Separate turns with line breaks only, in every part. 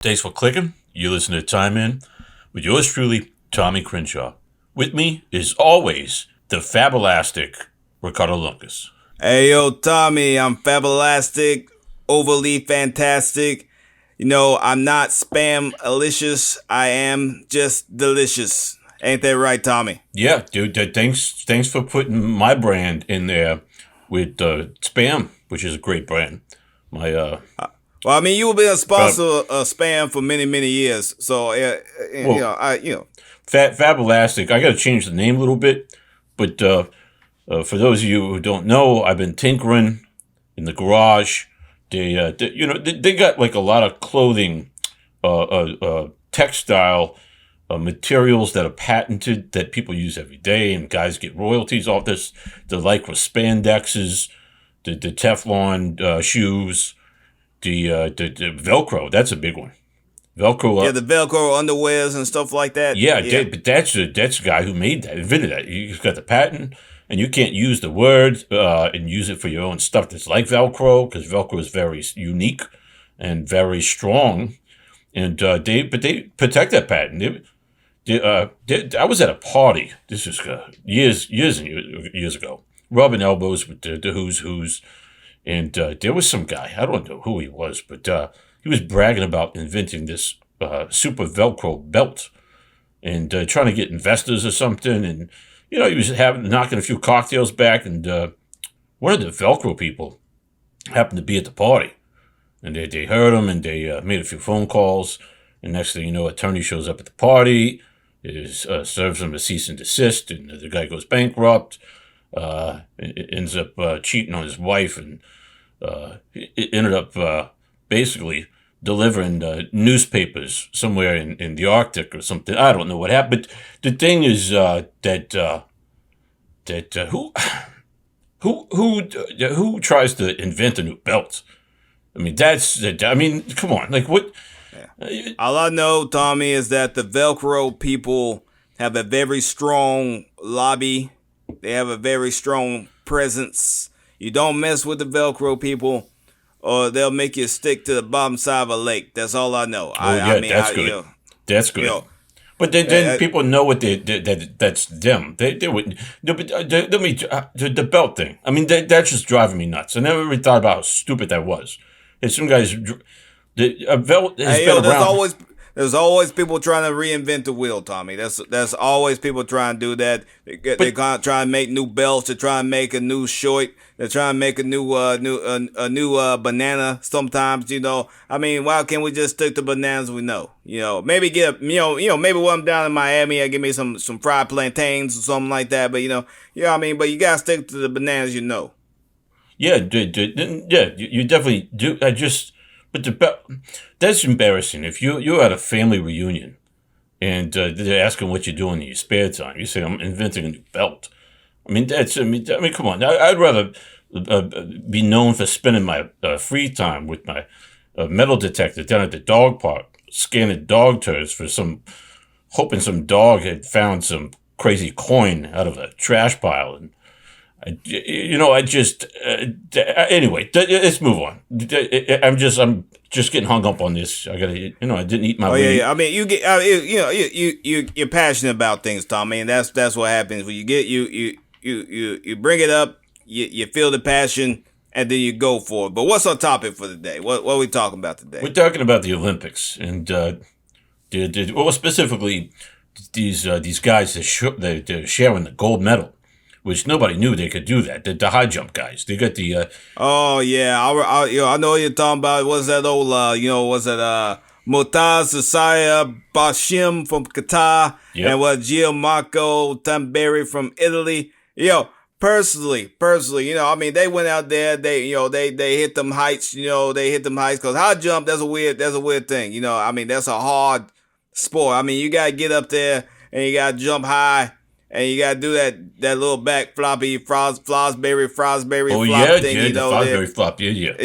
Thanks for clicking. You listen to Time In with yours truly, Tommy Crenshaw. With me, is always, the fabulastic Ricardo Lucas.
Hey yo, Tommy, I'm fabulastic, overly fantastic. I'm not spam alicious. I am just delicious. Ain't that right, Tommy?
Yeah, dude. Thanks for putting my brand in there with Spam, which is a great brand. My
Well, I mean, you have been a
fab,
sponsor of spam for many, many years. So,
well,
I, you know,
fabulastic. I got to change the name a little bit, but for those of you who don't know, I've been tinkering in the garage. They got like a lot of clothing, textile materials that are patented that people use every day, and guys get royalties off this. The Lycra spandexes, the Teflon shoes, the Velcro. That's a big one. Velcro.
yeah, the Velcro underwears and stuff like that.
Yeah,
Yeah.
but that's the guy who made that, invented that. He's got the patent, and you can't use the word and use it for your own stuff that's like Velcro, because Velcro is very unique and very strong, and they protect that patent. I was at a party. This is years and years ago, rubbing elbows with the who's, and there was some guy. I don't know who he was, but he was bragging about inventing this super Velcro belt and trying to get investors or something. And he was knocking a few cocktails back, and one of the Velcro people happened to be at the party, and they heard him, and they made a few phone calls. And next thing you know, attorney shows up at the party, serves him a cease and desist, and the guy goes bankrupt. Ends up cheating on his wife, and it ended up basically delivering newspapers somewhere in the Arctic or something. I don't know what happened. But the thing is that who tries to invent a new belt? I mean, come on, like what?
All I know, Tommy, is that the Velcro people have a very strong lobby. They have a very strong presence. You don't mess with the Velcro people, or they'll make you stick to the bottom side of a lake. That's all I know.
Oh yeah, that's good. That's good. But then people know what that's them. They would. No, but the belt thing. I mean, that's just driving me nuts. I never really thought about how stupid that was. There's some guys. A belt has been around.
There's always people trying to reinvent the wheel, Tommy. That's always people trying to do that. They try to make new belts. They try to make a new short. They're trying to make a new banana. Sometimes, I mean, why can't we just stick to bananas we know? Maybe maybe when I'm down in Miami, I give me some fried plantains or something like that. But I mean, but you gotta stick to the bananas you know.
Yeah, you definitely do. But that's embarrassing. If you're at a family reunion and they're asking what you're doing in your spare time, you say, "I'm inventing a new belt." I mean, come on. I'd rather be known for spending my free time with my metal detector down at the dog park, scanning dog turds hoping some dog had found some crazy coin out of a trash pile. And anyway, let's move on. I'm just getting hung up on this. I didn't eat my.
Oh yeah. I mean, you're passionate about things, Tommy, and that's what happens when you bring it up. You feel the passion, and then you go for it. But what's our topic for today? What are we talking about today?
We're talking about the Olympics, and specifically these guys they're sharing the gold medal, which nobody knew they could do that. The high jump guys, they got the.
Oh yeah, I know what you're talking about. What's that old? Was it Motaz Asaya Bashim from Qatar, and what Gianmarco Tamberi from Italy? Personally, I mean, they went out there. They hit them heights. They hit them heights because high jump. That's a weird thing. I mean, that's a hard sport. I mean, you gotta get up there and you gotta jump high. And you gotta do that little back floppy Fosbury flop thing.
Yeah, the Fosbury flop. Yeah.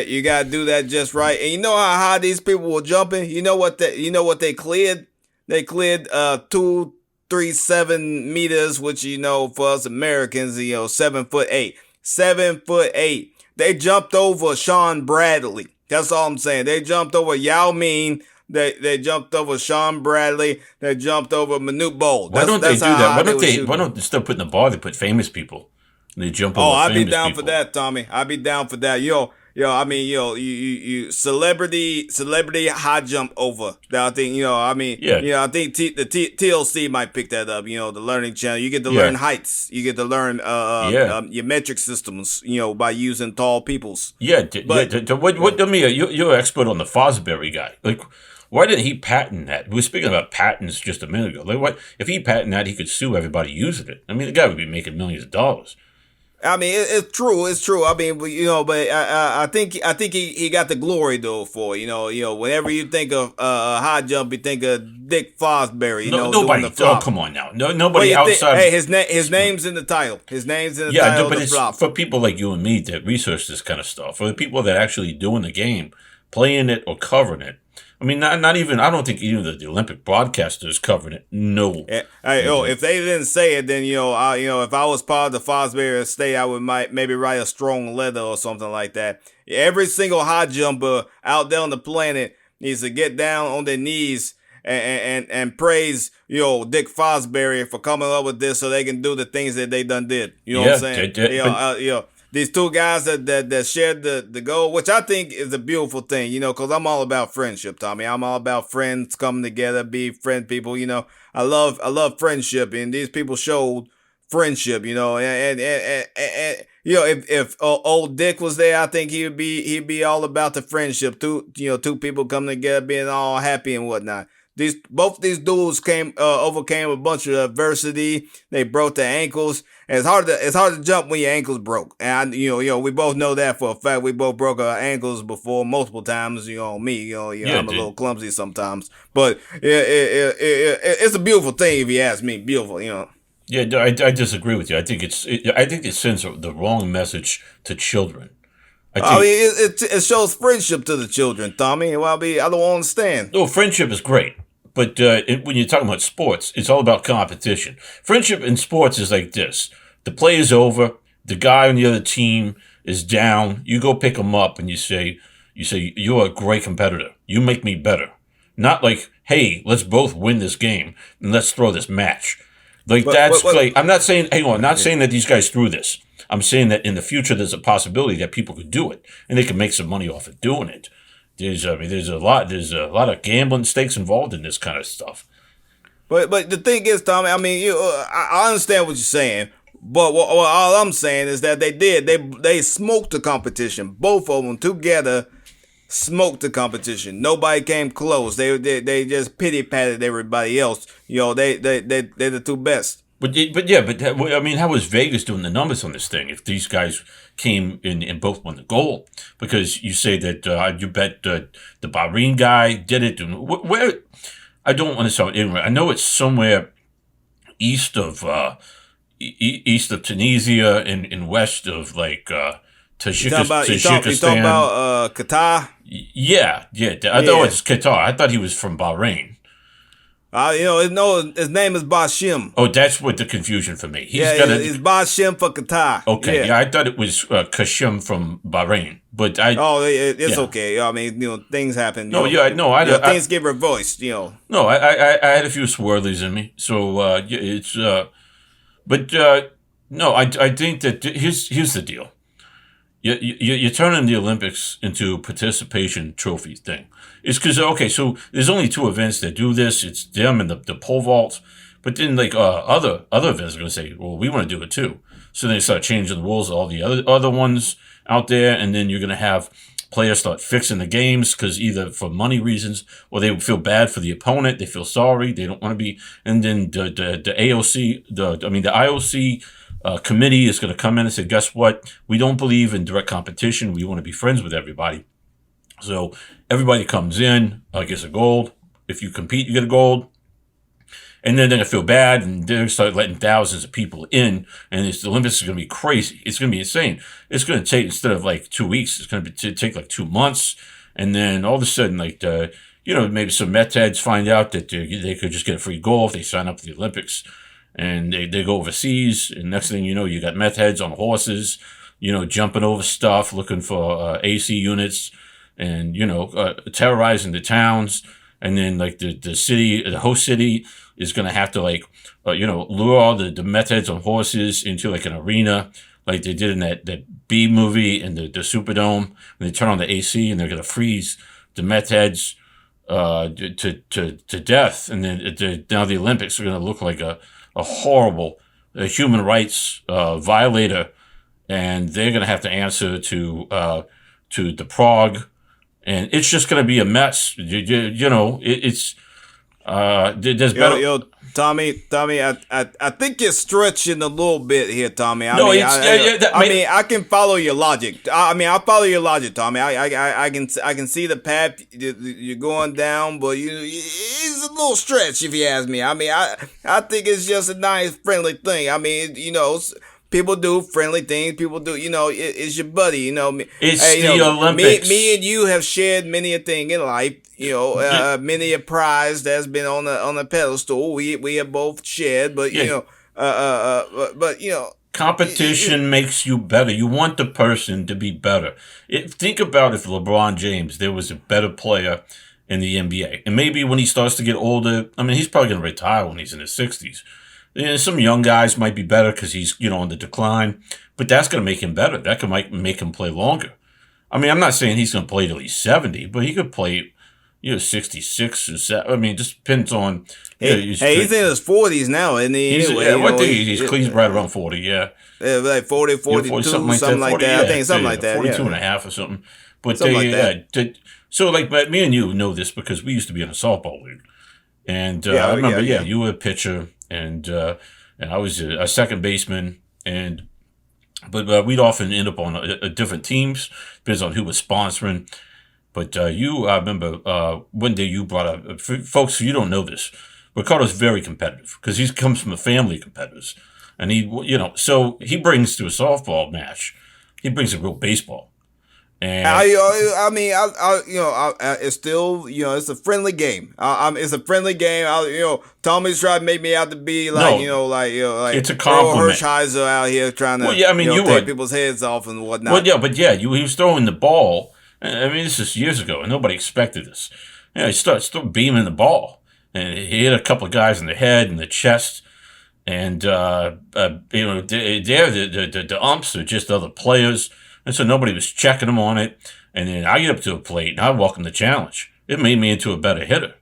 You gotta do that just right. And you know how high these people were jumping. You know what they cleared? They cleared 237 meters, which for us Americans, 7'8". 7'8". They jumped over Sean Bradley. That's all I'm saying. They jumped over Yao Ming. They jumped over Sean Bradley. They jumped over Manute Bol.
Why don't they
That's
do
how
that?
high they were shooting.
Why don't they still put in the bar? They put famous people. And they jump
Oh,
over
I'd be
famous
down
people.
for that, Tommy. I'd be down for that. I mean, you celebrity high jump over. That I think,
Yeah.
I think the TLC might pick that up. The Learning Channel. You get to
Yeah.
learn heights. You get to learn
Yeah.
your metric systems. By using tall peoples.
Yeah.
But
What? I mean, you're an expert on the Fosbury guy. Like, why didn't he patent that? We were speaking about patents just a minute ago. Like, what if he patented that? He could sue everybody using it. I mean, the guy would be making millions of dollars.
I mean, it's true. It's true. I mean, but I think he got the glory though for whenever you think of high jump, you think of Dick Fosbury.
Nobody.
Doing the flop.
Oh, come on now. No, nobody outside.
Hey, his name's in the title. His name's in the title of
but
the
it's
flop.
for people like you and me that research this kind of stuff, for the people that actually doing the game, playing it or covering it. I mean, not even. I don't think even the Olympic broadcasters covering it. No.
Hey, if they didn't say it, then if I was part of the Fosbury estate, I would maybe write a strong letter or something like that. Every single high jumper out there on the planet needs to get down on their knees and praise Dick Fosbury for coming up with this so they can do the things that they done did. You know what I'm saying? These two guys that shared the goal, which I think is a beautiful thing, because I'm all about friendship, Tommy. I'm all about friends coming together, be friend people. I love friendship, and these people showed friendship. And if old Dick was there, I think he'd be all about the friendship. Two people coming together, being all happy and whatnot. Both these dudes overcame a bunch of adversity. They broke their ankles. And it's hard to jump when your ankles broke. And we both know that for a fact. We both broke our ankles before multiple times. Me, I'm a little clumsy sometimes. But it's a beautiful thing if you ask me. Beautiful,
Yeah, I disagree with you. I think it sends the wrong message to children.
It shows friendship to the children, Tommy. I don't understand.
No, friendship is great. But when you're talking about sports, it's all about competition. Friendship in sports is like this. The play is over. The guy on the other team is down. You go pick him up and you say, you're a great competitor. You make me better. Not like, hey, let's both win this game and let's throw this match. Like, I'm not saying, hang on, I'm not saying that these guys threw this. I'm saying that in the future there's a possibility that people could do it and they can make some money off of doing it. There's a lot of gambling stakes involved in this kind of stuff.
But the thing is, Tommy, I mean, I understand what you're saying, but what all I'm saying is that they smoked the competition. Both of them together smoked the competition. Nobody came close. They just pity patted everybody else. They're the two best.
But I mean, how was Vegas doing the numbers on this thing if these guys came in and both won the gold? Because you say that you bet the Bahrain guy did it. Where I don't want to sound ignorant. I know it's somewhere east of Tunisia and west of like Tajikistan.
You talking about Qatar?
Yeah. I thought it was Qatar. I thought he was from Bahrain.
His name is Bashim.
Oh, that's what the confusion for me.
It's Bashim for Qatar.
Okay, yeah, I thought it was Kashim from Bahrain, but
it's okay. I mean, things happen. Things get reversed.
No, I had a few swirlies in me, so it's. No, I think that here's the deal. You're turning the Olympics into a participation trophy thing. It's because, okay, so there's only two events that do this. It's them and the pole vault. But then, like, other events are going to say, well, we want to do it too. So they start changing the rules of all the other ones out there. And then you're going to have players start fixing the games because either for money reasons or they feel bad for the opponent. They feel sorry. They don't want to be. And then the IOC committee is going to come in and say, guess what? We don't believe in direct competition. We want to be friends with everybody. So everybody comes in, gets a gold. If you compete, you get a gold. And then they're going to feel bad and they're going to start letting thousands of people in. And the Olympics is going to be crazy. It's going to be insane. It's going to take, instead of like 2 weeks, it's going to take like 2 months. And then all of a sudden, like, maybe some meth heads find out that they could just get a free goal if they sign up for the Olympics. And they go overseas, and next thing you know, you got meth heads on horses, jumping over stuff, looking for AC units, and terrorizing the towns, and then like the city, the host city is gonna have to like lure all the meth heads on horses into like an arena, like they did in that B movie in the Superdome. And they turn on the AC and they're gonna freeze the meth heads to death, and then now the Olympics are gonna look like a horrible human rights violator, and they're gonna have to answer to the Prague, and it's just going to be a mess. It's there's better.
Tommy, I think you're stretching a little bit here, Tommy. I can follow your logic. I follow your logic, Tommy. I can see the path you're going down, but it's a little stretch if you ask me. I think it's just a nice, friendly thing. People do friendly things. People do, it's your buddy,
It's the Olympics.
Me and you have shared many a thing in life, many a prize that's been on a pedestal. We have both shared, but,
competition makes you better. You want the person to be better. Think about if LeBron James, there was a better player in the NBA. And maybe when he starts to get older, he's probably going to retire when he's in his 60s. Some young guys might be better because he's, on the decline, but that's going to make him better. That could make him play longer. I'm not saying he's going to play till he's 70, but he could play, 66 or 7. It just depends on.
He's in his 40s now, isn't he?
He's right around 40, yeah.
Like 40, 42, something like that. I think something like that.
42 and a half or something. But so but me and you know this because we used to be in a softball league. And I remember, you were a pitcher, and I was a second baseman, but we'd often end up on different teams, depends on who was sponsoring. But I remember one day you brought up, folks, you don't know this, Ricardo's very competitive because he comes from a family of competitors, and so he brings to a softball match, he brings a real baseball. And
it's still, it's a friendly game. It's a friendly game. Tommy's trying to make me out to be like,
it's a compliment.
Hershiser out here trying to, take people's heads off and whatnot.
Well, he was throwing the ball. This is years ago, and nobody expected this. He starts beaming the ball, and he hit a couple of guys in the head and the chest. And the umps are just other players. And so nobody was checking him on it. And then I get up to a plate, and I welcome the challenge. It made me into a better hitter.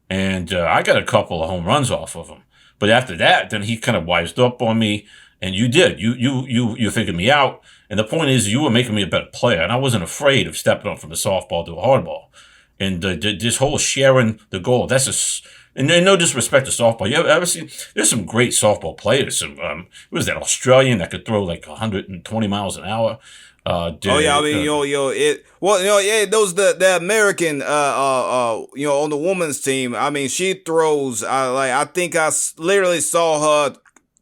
And I got a couple of home runs off of him. But after that, then he kind of wised up on me. And you did. You figured me out. And the point is, you were making me a better player. And I wasn't afraid of stepping up from a softball to a hardball. And this whole sharing the goal, and no disrespect to softball. You ever see? There's some great softball players. What was that Australian that could throw like 120 miles an hour?
Those the American on the women's team. She throws I think I literally saw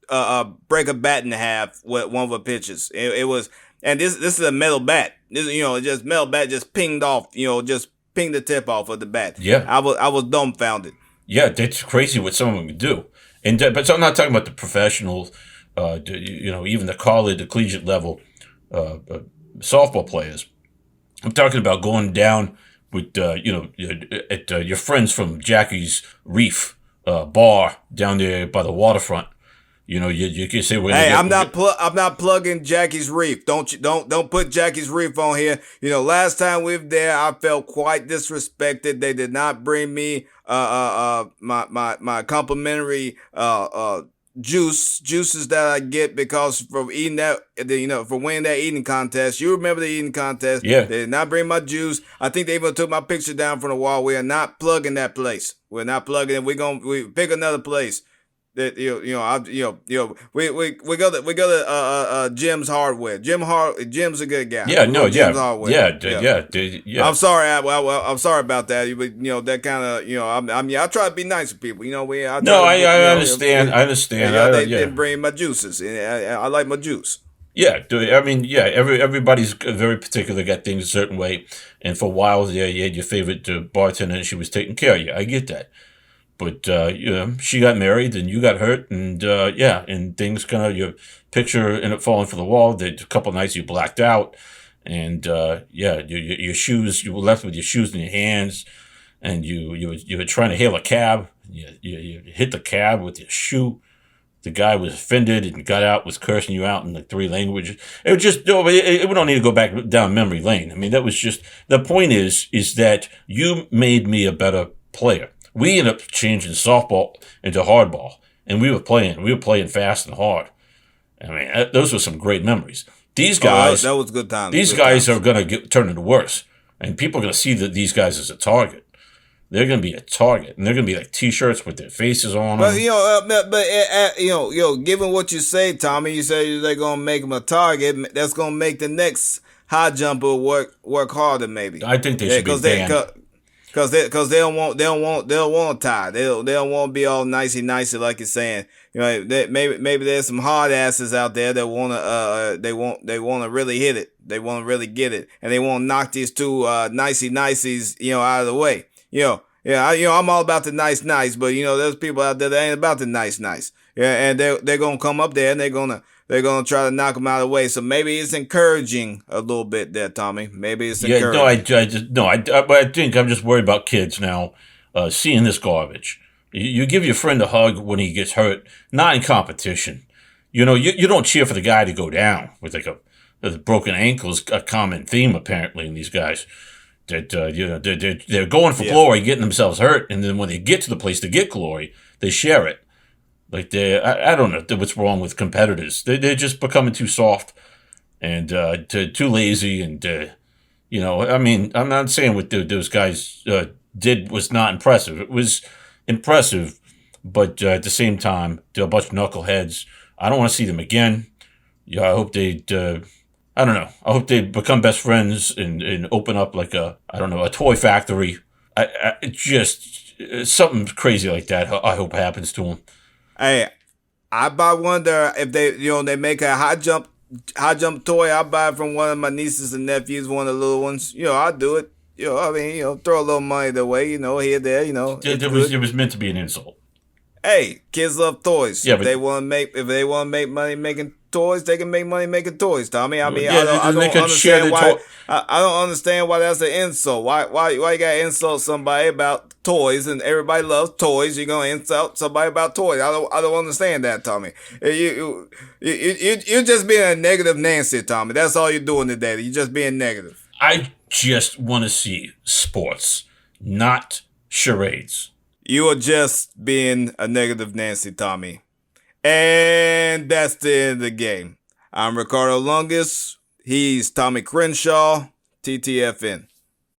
her break a bat in half with one of her pitches. It was, and this is a metal bat. This just metal bat just pinged off. Just pinged the tip off of the bat.
Yeah,
I was dumbfounded.
Yeah, that's crazy what someone can do. And but so I'm not talking about the professional, even the college, the collegiate level. Softball players. I'm talking about going down with at your friends from Jackie's Reef bar down there by the waterfront. You can say,
I'm not plugging Jackie's Reef. Don't put Jackie's Reef on here. Last time we were there, I felt quite disrespected. They did not bring me my complimentary juices that I get because from eating that, for winning that eating contest. You remember the eating contest?
Yeah.
They did not bring my juice. I think they even took my picture down from the wall. We are not plugging that place. We're not plugging it. We pick another place. That we go to Jim's Hardware. Jim's a good guy.
Yeah,
Jim's Hardware.
Yeah.
I'm sorry. I'm sorry about that. But that kind of I try to be nice to people.
I understand. I understand.
They didn't bring my juices. I like my juice.
Yeah, everybody's very particular, got things a certain way, and for a while there, you had your favorite bartender, and she was taking care of you. I get that. But, she got married and you got hurt and, and things kind of, your picture ended up falling for the wall. A couple of nights you blacked out and your shoes. You were left with your shoes in your hands, and you were trying to hail a cab. You hit the cab with your shoe. The guy was offended and got out, was cursing you out in like 3 languages. It was just, we don't need to go back down memory lane. I mean, that was just, the point is that you made me a better player. We ended up changing softball into hardball, and we were playing fast and hard. I mean, those were some great memories. These guys,
that was good times.
These guys are going to turn into worse, and people are going to see that these guys as a target. They're going to be a target, and they're going to be like T-shirts with their faces on them.
But given what you say, Tommy, you say they're going to make them a target. That's going to make the next high jumper work harder, maybe.
I think they should be banned.
Because they don't want a tie. They don't want to be all nicey like you're saying. You know, maybe there's some hard asses out there that wanna really hit it. They want to really get it, and they want to knock these two nicey-niceys out of the way. I'm all about the nice, but there's people out there that ain't about the nice. Yeah, and they're gonna come up there and they're gonna try to knock them out of the way. So maybe it's encouraging a little bit there, Tommy. Maybe it's encouraging.
I think I'm just worried about kids now seeing this garbage. You give your friend a hug when he gets hurt, not in competition. You don't cheer for the guy to go down with like a broken ankle is a common theme apparently in these guys. That they're going for glory, getting themselves hurt, and then when they get to the place to get glory, they share it. Like I don't know what's wrong with competitors. They're just becoming too soft and too lazy, and I mean, I'm not saying what those guys did was not impressive. It was impressive, but at the same time, they're a bunch of knuckleheads. I don't want to see them again. I hope they. I don't know. I hope they become best friends and open up like a toy factory. Just something crazy like that. I hope happens to them.
Hey, I wonder if they make a high jump toy. I buy it from one of my nieces and nephews, one of the little ones. I'll do it. Throw a little money their way. Here, there.
It was meant to be an insult.
Hey, kids love toys.
Yeah,
if they want to make money making toys, they can make money making toys, Tommy. I mean,
I
don't understand why that's an insult. Why you gotta insult somebody about toys, and everybody loves toys? You're gonna insult somebody about toys? I don't understand that, Tommy. You're just being a negative Nancy, Tommy. That's all you're doing today. You're just being negative.
I just want to see sports, not charades.
You are just being a negative Nancy, Tommy. And that's the end of the game. I'm Ricardo Lungus. He's Tommy Crenshaw, TTFN.